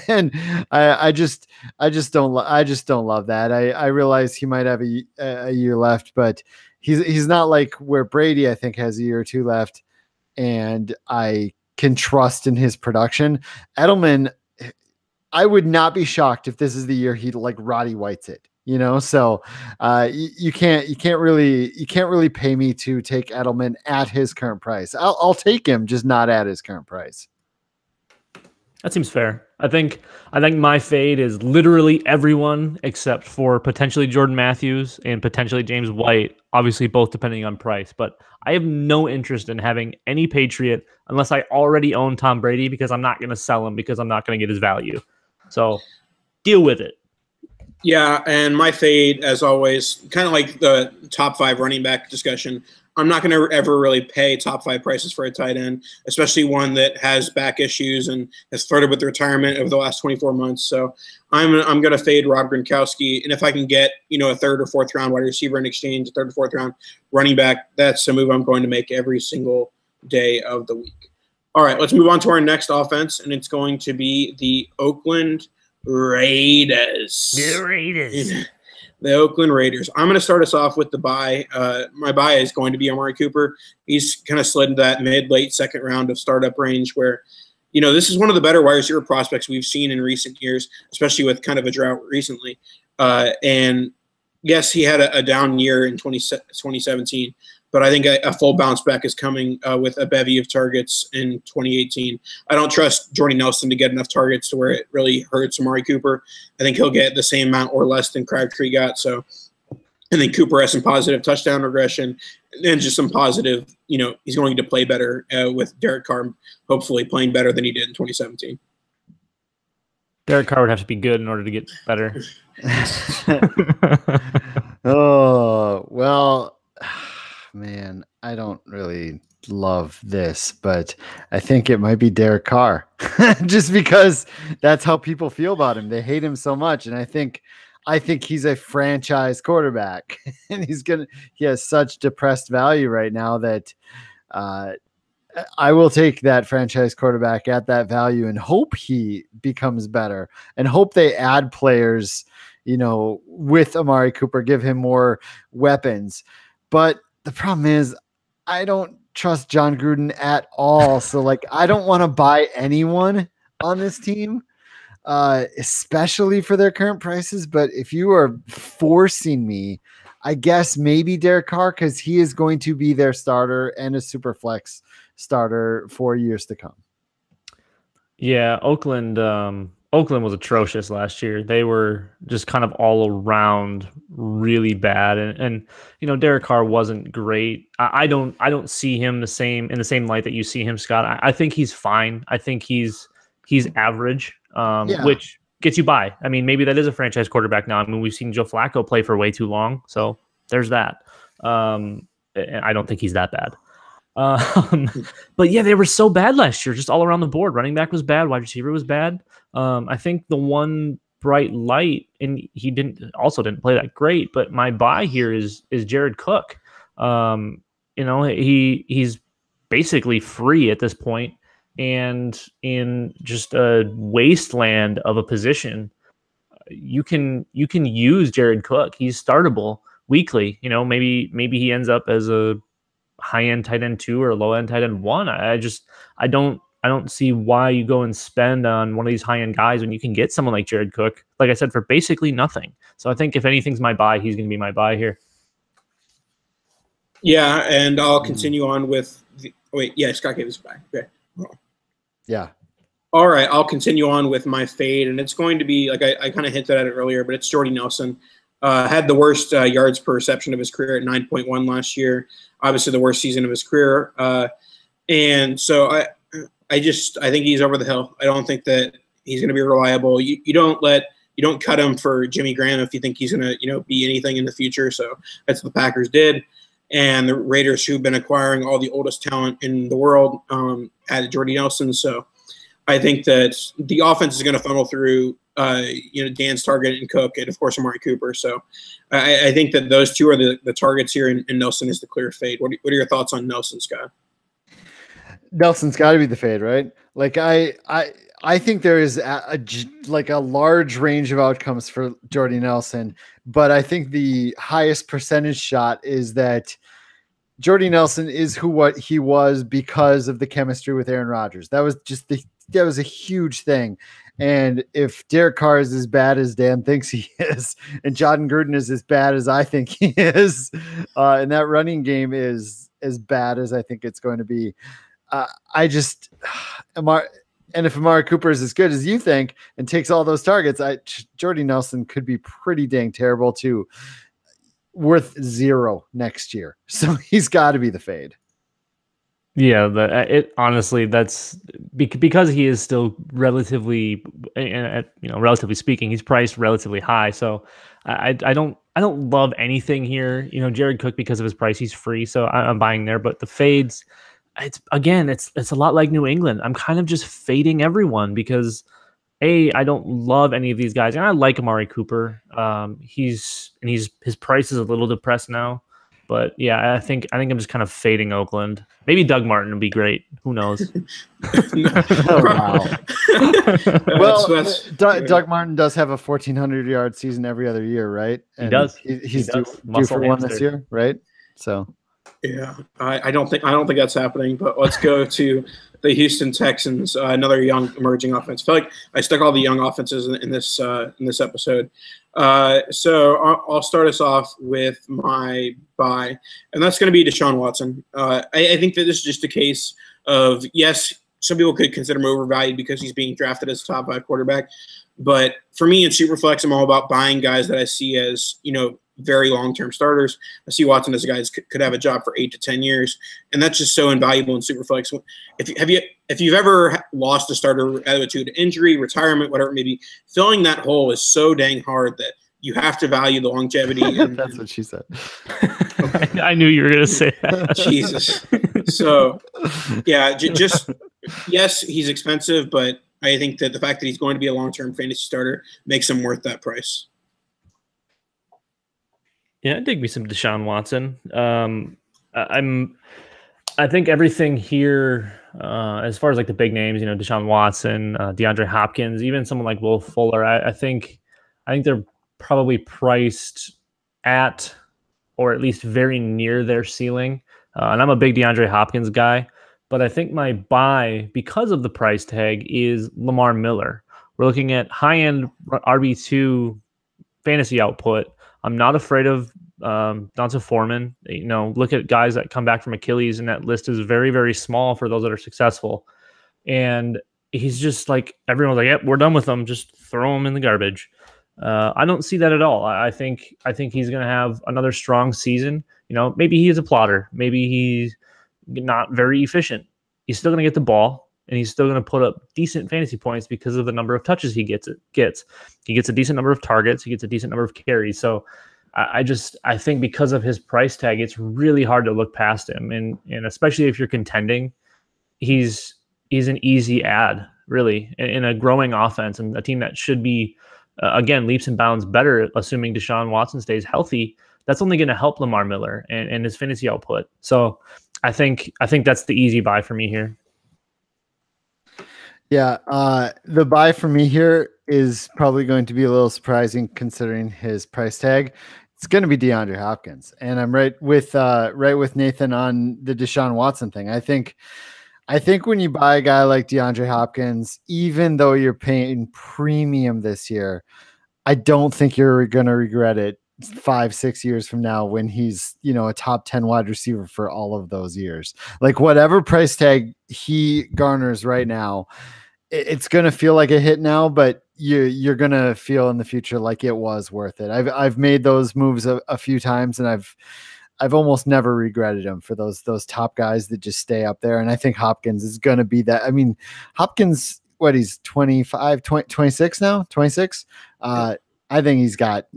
And I just don't love that. I realize he might have a year left, but he's not like where Brady, I think, has a year or two left, and I can trust in his production. Edelman, I would not be shocked if this is the year he like Roddy White's it, so you can't really pay me to take Edelman at his current price. I'll take him, just not at his current price. That seems fair. I think my fade is literally everyone except for potentially Jordan Matthews and potentially James White, obviously both depending on price. But I have no interest in having any Patriot unless I already own Tom Brady, because I'm not going to sell him because I'm not going to get his value. So deal with it. Yeah, and my fade, as always, kind of like the top 5 running back discussion, I'm not going to ever really pay top 5 prices for a tight end, especially one that has back issues and has flirted with retirement over the last 24 months. So I'm going to fade Rob Gronkowski, and if I can get a 3rd or 4th round wide receiver in exchange, a 3rd or 4th round running back, that's a move I'm going to make every single day of the week. All right, let's move on to our next offense, and it's going to be the Oakland Raiders. The Oakland Raiders. I'm going to start us off with the buy. My buy is going to be Amari Cooper. He's kind of slid into that mid-late second round of startup range where, this is one of the better wide receiver prospects we've seen in recent years, especially with kind of a drought recently. And yes, he had a down year in 2017, but I think a full bounce back is coming with a bevy of targets in 2018. I don't trust Jordy Nelson to get enough targets to where it really hurts Amari Cooper. I think he'll get the same amount or less than Crabtree got. So I think Cooper has some positive touchdown regression and just some positive, he's going to play better with Derek Carr, hopefully playing better than he did in 2017. Derek Carr would have to be good in order to get better. Oh, well, man, I don't really love this, but I think it might be Derek Carr just because that's how people feel about him. They hate him so much. And I think he's a franchise quarterback and he has such depressed value right now that I will take that franchise quarterback at that value and hope he becomes better and hope they add players with Amari Cooper, give him more weapons. But the problem is I don't trust John Gruden at all. So like, I don't want to buy anyone on this team, especially for their current prices. But if you are forcing me, I guess maybe Derek Carr, because he is going to be their starter and a super flex starter for years to come. Yeah, Oakland was atrocious last year. They were just kind of all around really bad, and Derek Carr wasn't great. I don't see him in the same light that you see him, Scott. I think he's fine. I think he's average, which gets you by. I mean, maybe that is a franchise quarterback now. I mean, we've seen Joe Flacco play for way too long, so there's that. And I don't think he's that bad. But yeah, they were so bad last year, just all around the board. Running back was bad, wide receiver was bad. I think the one bright light, and he didn't play that great, but my buy here is Jared Cook. He's basically free at this point, and in just a wasteland of a position, you can use Jared Cook. He's startable weekly. Maybe he ends up as a high-end tight end 2 or low-end tight end 1. I don't see why you go and spend on one of these high-end guys when you can get someone like Jared Cook, like I said, for basically nothing. So I think if anything's my buy, he's going to be my buy here. Yeah, and I'll continue on with Scott gave us a buy. Okay. Yeah. All right, I'll continue on with my fade, and it's going to be, like I kind of hinted at it earlier, but it's Jordy Nelson. Had the worst yards per reception of his career at 9.1 last year. Obviously, the worst season of his career. And so I think he's over the hill. I don't think that he's going to be reliable. You don't cut him for Jimmy Graham if you think he's going to be anything in the future. So that's what the Packers did. And the Raiders, who've been acquiring all the oldest talent in the world, added Jordy Nelson. So I think that the offense is going to funnel through Dan's Target and Cook, and of course Amari Cooper. So I think that those two are the targets here, and Nelson is the clear fade. What are your thoughts on Nelson, Scott? Nelson's got to be the fade, right? Like I think there is a large range of outcomes for Jordy Nelson, but I think the highest percentage shot is that Jordy Nelson is what he was because of the chemistry with Aaron Rodgers. That was a huge thing. And if Derek Carr is as bad as Dan thinks he is, and John Gruden is as bad as I think he is, and that running game is as bad as I think it's going to be, and if Amari Cooper is as good as you think and takes all those targets, Jordy Nelson could be pretty dang terrible too, worth 0 next year. So he's got to be the fade. Yeah, honestly, that's because he is still relatively speaking, he's priced relatively high. So I don't love anything here. Jared Cook, because of his price, he's free, so I'm buying there. But the fades, it's a lot like New England. I'm kind of just fading everyone because I don't love any of these guys, and I like Amari Cooper. His price is a little depressed now. But yeah, I think I'm just kind of fading Oakland. Maybe Doug Martin would be great. Who knows? Oh, wow. Well, Doug Martin does have a 1,400-yard season every other year, right? And he does. He's due for one this year, right? So. Yeah, I don't think that's happening. But let's go to the Houston Texans, another young emerging offense. I feel like I stuck all the young offenses in this episode. So I'll start us off with my buy, and that's going to be Deshaun Watson. I think that this is just a case of, yes, some people could consider him overvalued because he's being drafted as a top 5 quarterback. But for me in Superflex, I'm all about buying guys that I see as, very long-term starters. I see Watson as a guy that could have a job for 8 to 10 years, and that's just so invaluable in Superflex. If you've ever lost a starter either to injury, retirement, whatever it may be, filling that hole is so dang hard that you have to value the longevity. And, that's what she said. I knew you were going to say that. Jesus. So, yeah, yes, he's expensive, but I think that the fact that he's going to be a long-term fantasy starter makes him worth that price. Yeah, I dig me some Deshaun Watson. I think everything here, as far as like the big names, Deshaun Watson, DeAndre Hopkins, even someone like Will Fuller, I think they're probably priced at or at least very near their ceiling. And I'm a big DeAndre Hopkins guy, but I think my buy, because of the price tag, is Lamar Miller. We're looking at high-end RB2 fantasy output. I'm not afraid of Donta Foreman. Look at guys that come back from Achilles, and that list is very, very small for those that are successful. And he's just like, everyone's like, yep, we're done with him. Just throw him in the garbage. I don't see that at all. I think he's going to have another strong season. Maybe he's a plotter. Maybe he's not very efficient. He's still going to get the ball, and he's still going to put up decent fantasy points because of the number of touches he gets. He gets a decent number of targets. He gets a decent number of carries. So I think because of his price tag, it's really hard to look past him. And especially if you're contending, he's an easy add, really, in a growing offense and a team that should be, again, leaps and bounds better, assuming Deshaun Watson stays healthy. That's only going to help Lamar Miller and his fantasy output. So I think that's the easy buy for me here. Yeah, the buy for me here is probably going to be a little surprising considering his price tag. It's going to be DeAndre Hopkins, and I'm right with Nathan on the Deshaun Watson thing. I think when you buy a guy like DeAndre Hopkins, even though you're paying premium this year, I don't think you're going to regret it 5-6 years from now when he's, a top 10 wide receiver for all of those years. Like whatever price tag he garners right now, it's going to feel like a hit now, but you're going to feel in the future like it was worth it. I've made those moves a few times, and I've almost never regretted them for those top guys that just stay up there. And I think Hopkins is going to be that. I mean, Hopkins, he's 25, 26 now, 26. I think he's got,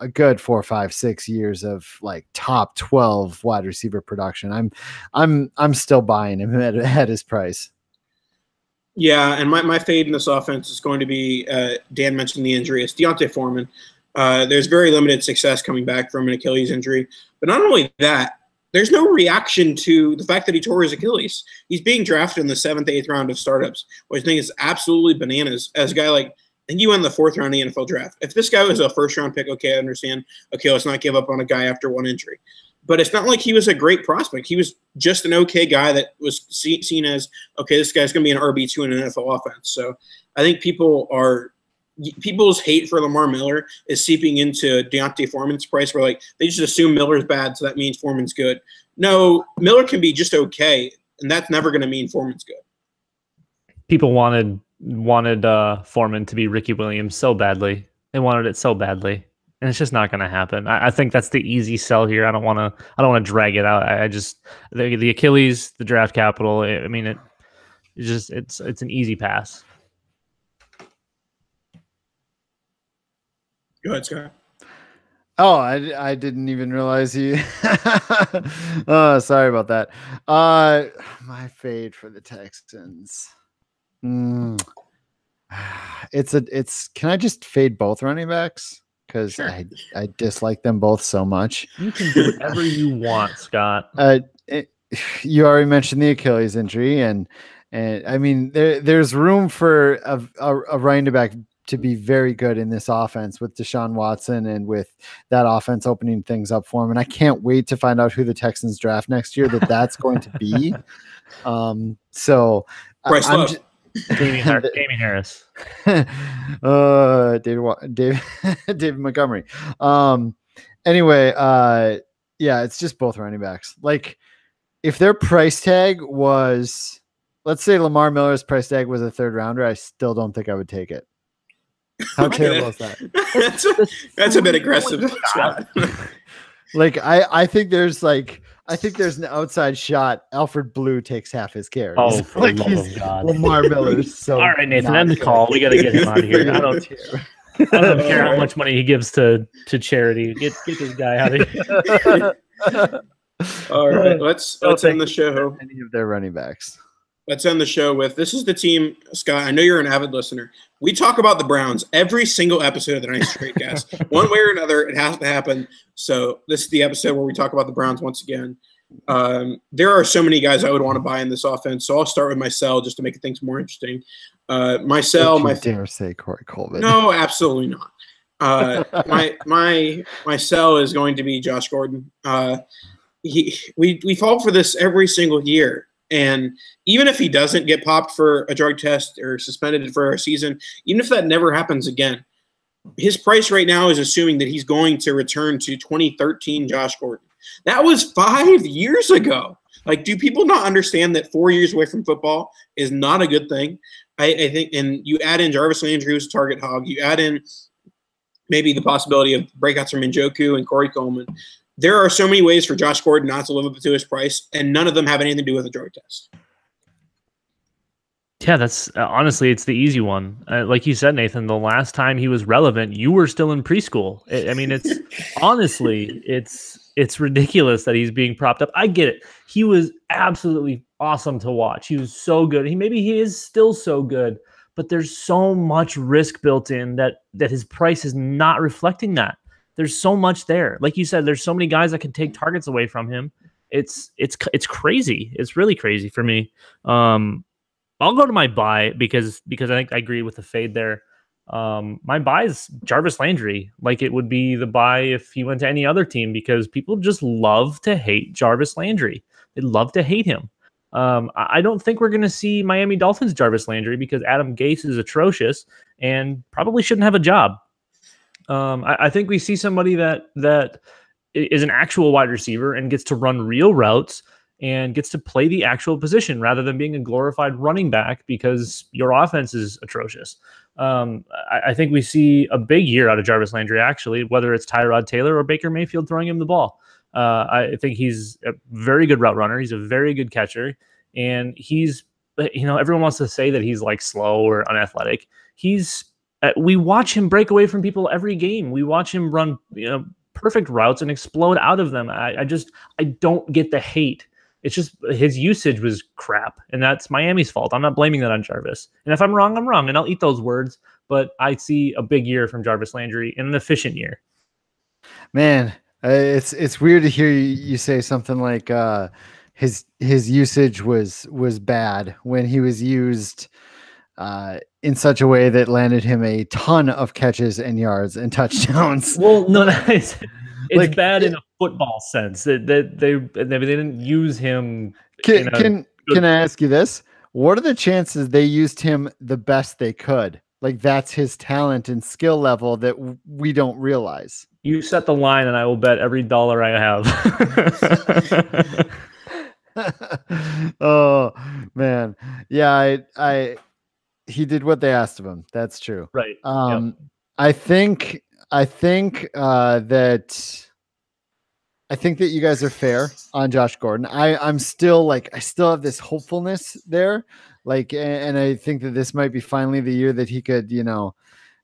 a good 4, 5, 6 years of like top 12 wide receiver production. I'm still buying him at his price. Yeah, and my fade in this offense is going to be, Dan mentioned the injury, it's Deontay Foreman. There's very limited success coming back from an Achilles injury. But not only that, there's no reaction to the fact that he tore his Achilles. He's being drafted in the 7th, 8th round of startups, which I think is absolutely bananas. As a guy like, I think you went in the 4th round of the NFL draft. If this guy was a first-round pick, okay, I understand. Okay, let's not give up on a guy after one injury. But it's not like he was a great prospect. He was just an okay guy that was seen as, okay, this guy's going to be an RB2 in an NFL offense. So I think people's hate for Lamar Miller is seeping into Deontay Foreman's price, where like they just assume Miller's bad, so that means Foreman's good. No, Miller can be just okay, and that's never going to mean Foreman's good. People wanted Foreman to be Ricky Williams so badly. They wanted it so badly. And it's just not going to happen. I think that's the easy sell here. I don't want to drag it out. I just the Achilles, the draft capital. I mean, it's an easy pass. Go ahead, Scott. Oh, I didn't even realize he. Oh, sorry about that. My fade for the Texans. It's. Can I just fade both running backs? Because sure. I dislike them both so much. You can do whatever you want, Scott. You already mentioned the Achilles injury, and I mean there's room for a running back to be very good in this offense with Deshaun Watson and with that offense opening things up for him. And I can't wait to find out who the Texans draft next year that's going to be. So Bryce Love. Damien Harris. David Montgomery. Anyway, yeah, it's just both running backs. Like if their price tag was, let's say Lamar Miller's price tag was a 3rd rounder, I still don't think I would take it. How terrible is that? That's a bit aggressive. Like I think there's an outside shot. Alfred Blue takes half his carries. Oh, for the love of God. Lamar Miller's so. All right, Nathan, end the call. We got to get him out of here. I don't care how much money he gives to charity. Get this guy out of here. All right, let's end the show. Any of their running backs. Let's end the show with, this is the team, Scott, I know you're an avid listener. We talk about the Browns every single episode of the Nice Tradecast. One way or another, it has to happen. So this is the episode where we talk about the Browns once again. There are so many guys I would want to buy in this offense, so I'll start with my sell just to make things more interesting. My sell, Don't you dare say Corey Coleman. No, absolutely not. My sell is going to be Josh Gordon. We fall for this every single year, and even if he doesn't get popped for a drug test or suspended for a season, even if that never happens again, his price right now is assuming that he's going to return to 2013 Josh Gordon. That was 5 years ago. Like, do people not understand that 4 years away from football is not a good thing? I think, and you add in Jarvis Landry, who's a target hog. You add in maybe the possibility of breakouts from Njoku and Corey Coleman. There are so many ways for Josh Gordon not to live up to his price, and none of them have anything to do with a drug test. Yeah, that's honestly, it's the easy one. Like you said, Nathan, the last time he was relevant, you were still in preschool. I mean, it's honestly, it's ridiculous that he's being propped up. I get it. He was absolutely awesome to watch. He was so good. He is still so good, but there's so much risk built in that his price is not reflecting that. There's so much there. Like you said, there's so many guys that can take targets away from him. It's crazy. It's really crazy for me. I'll go to my buy because I think I agree with the fade there. My buy is Jarvis Landry. Like, it would be the buy if he went to any other team, because people just love to hate Jarvis Landry. They love to hate him. I don't think we're going to see Miami Dolphins Jarvis Landry, because Adam Gase is atrocious and probably shouldn't have a job. I think we see somebody that is an actual wide receiver and gets to run real routes and gets to play the actual position rather than being a glorified running back because your offense is atrocious. I think we see a big year out of Jarvis Landry, actually, whether it's Tyrod Taylor or Baker Mayfield throwing him the ball. I think he's a very good route runner. He's a very good catcher. And he's, everyone wants to say that he's like slow or unathletic. We watch him break away from people every game. We watch him run, perfect routes and explode out of them. I don't get the hate. It's just his usage was crap, and that's Miami's fault. I'm not blaming that on Jarvis. And if I'm wrong, I'm wrong, and I'll eat those words. But I see a big year from Jarvis Landry and an efficient year. Man, it's weird to hear you say something like his usage was bad when he was used in such a way that landed him a ton of catches and yards and touchdowns. Well, no, it's like, bad in a football sense that they didn't use him. Can I ask you this? What are the chances they used him the best they could? Like, that's his talent and skill level that we don't realize. You set the line, and I will bet every dollar I have. Oh man, yeah, he did what they asked of him. That's true. Right. Yep. I think that you guys are fair on Josh Gordon. I still have this hopefulness there. Like, and I think that this might be finally the year that he could,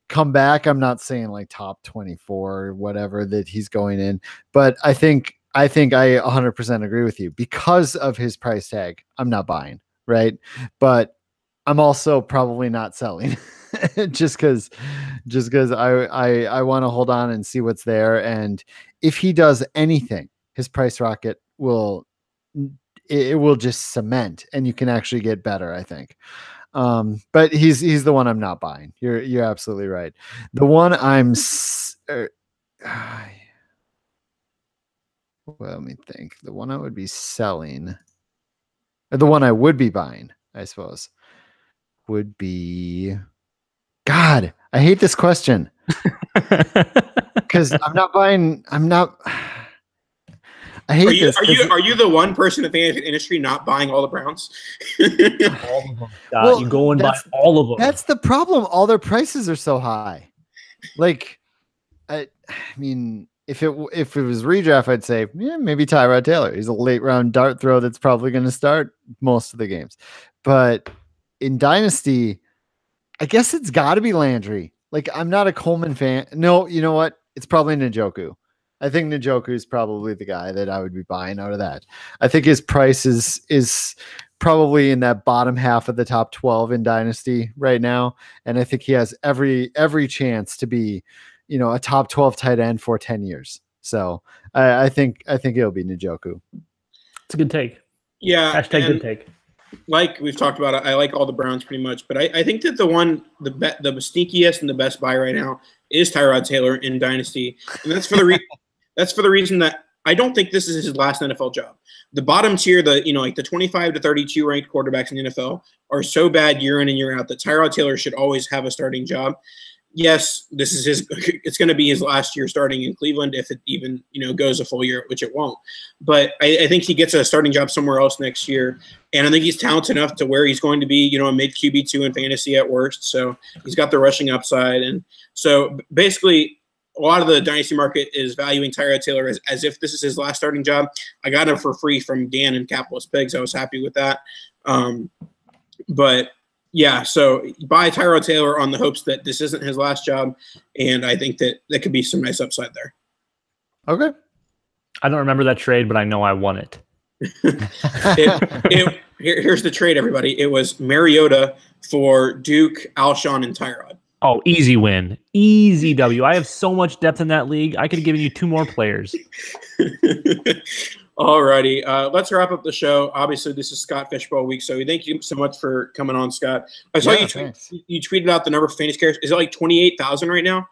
come back. I'm not saying like top 24 or whatever that he's going in, but I think I 100% agree with you. Because of his price tag, I'm not buying, right? But I'm also probably not selling just because I want to hold on and see what's there. And if he does anything, his price rocket will just cement, and you can actually get better, I think. But he's the one I'm not buying. You're absolutely right. The one let me think. The one I would be selling, or the one I would be buying, I suppose, would be, God, I hate this question because I'm not buying. I hate this. Are you the one person in the industry not buying all the Browns? All of them. Well, you go and buy all of them. That's the problem. All their prices are so high. Like, I mean, if it was redraft, I'd say, yeah, maybe Tyrod Taylor. He's a late round dart throw that's probably going to start most of the games. But in Dynasty, I guess it's got to be Landry. Like, I'm not a Coleman fan. No, you know what? It's probably Njoku. I think Njoku is probably the guy that I would be buying out of that. I think his price is probably in that bottom half of the top 12 in Dynasty right now. And I think he has every chance to be, a top 12 tight end for 10 years. So I think it'll be Njoku. It's a good take. Yeah. Hashtag good take. Like we've talked about, I like all the Browns pretty much, but I think that the sneakiest and the best buy right now is Tyrod Taylor in Dynasty, and that's for the reason that I don't think this is his last NFL job. The bottom tier, like the 25 to 32 ranked quarterbacks in the NFL are so bad year in and year out that Tyrod Taylor should always have a starting job. Yes, this is it's going to be his last year starting in Cleveland if it even, goes a full year, which it won't. But I think he gets a starting job somewhere else next year. And I think he's talented enough to where he's going to be, a mid QB2 in fantasy at worst. So he's got the rushing upside. And so basically a lot of the dynasty market is valuing Tyrod Taylor as if this is his last starting job. I got him for free from Dan and Capitalist Pigs. I was happy with that. But yeah, so buy Tyrod Taylor on the hopes that this isn't his last job, and I think that could be some nice upside there. Okay. I don't remember that trade, but I know I won it. Here's the trade, everybody. It was Mariota for Duke, Alshon, and Tyrod. Oh, easy win. Easy W. I have so much depth in that league. I could have given you 2 more players. Alrighty, let's wrap up the show. Obviously, this is Scott Fishbowl week, so thank you so much for coming on, Scott. I saw you tweeted out the number of fantasy carries. Is it like 28,000 right now?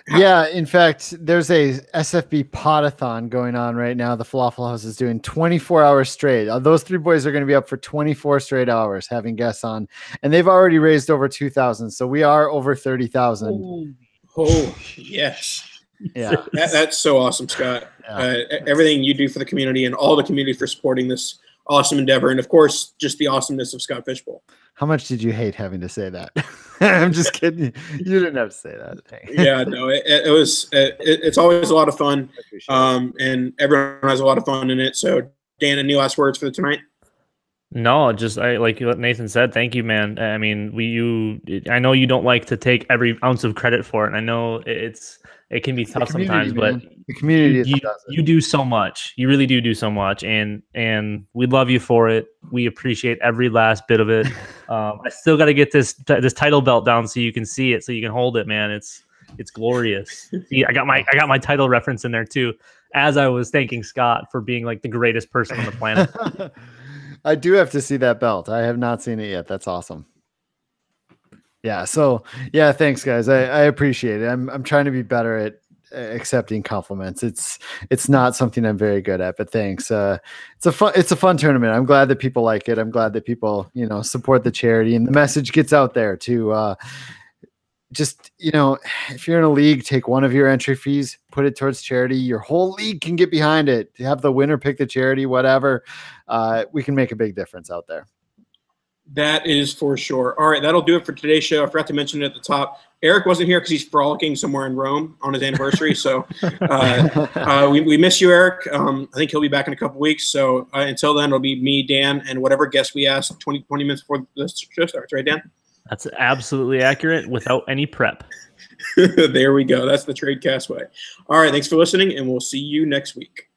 Yeah, in fact, there's a SFB potathon going on right now. The Falafel House is doing 24 hours straight. Those 3 boys are going to be up for 24 straight hours having guests on, and they've already raised over 2,000. So we are over 30,000. Oh, yes. Yeah, that's so awesome, Scott. Yeah. Everything you do for the community and all the community for supporting this awesome endeavor, and of course, just the awesomeness of Scott Fishbowl. How much did you hate having to say that? I'm just kidding. You didn't have to say that. Yeah, no, it was. It's always a lot of fun, and everyone has a lot of fun in it. So, Dan, any last words for tonight? No, just like Nathan said, thank you, man. I mean, I know you don't like to take every ounce of credit for it. And I know it can be tough sometimes, but the community you do so much. You really do so much, and we love you for it. We appreciate every last bit of it. I still got to get this title belt down so you can see it, so you can hold it, man. It's glorious. See, I got my title reference in there too, as I was thanking Scott for being like the greatest person on the planet. I do have to see that belt. I have not seen it yet. That's awesome. Yeah. So yeah, thanks guys. I appreciate it. I'm trying to be better at accepting compliments. It's not something I'm very good at, but thanks. It's a fun tournament. I'm glad that people like it. I'm glad that people, support the charity, and the message gets out there to, just, if you're in a league, take one of your entry fees, put it towards charity. Your whole league can get behind it. Have the winner pick the charity, whatever. We can make a big difference out there. That is for sure. All right, that'll do it for today's show. I forgot to mention it at the top. Eric wasn't here because he's frolicking somewhere in Rome on his anniversary. So we miss you, Eric. I think he'll be back in a couple weeks. So until then, it'll be me, Dan, and whatever guest we ask 20 minutes before the show starts. Right, Dan? That's absolutely accurate without any prep. There we go. That's the Tradecast way. All right, thanks for listening, and we'll see you next week.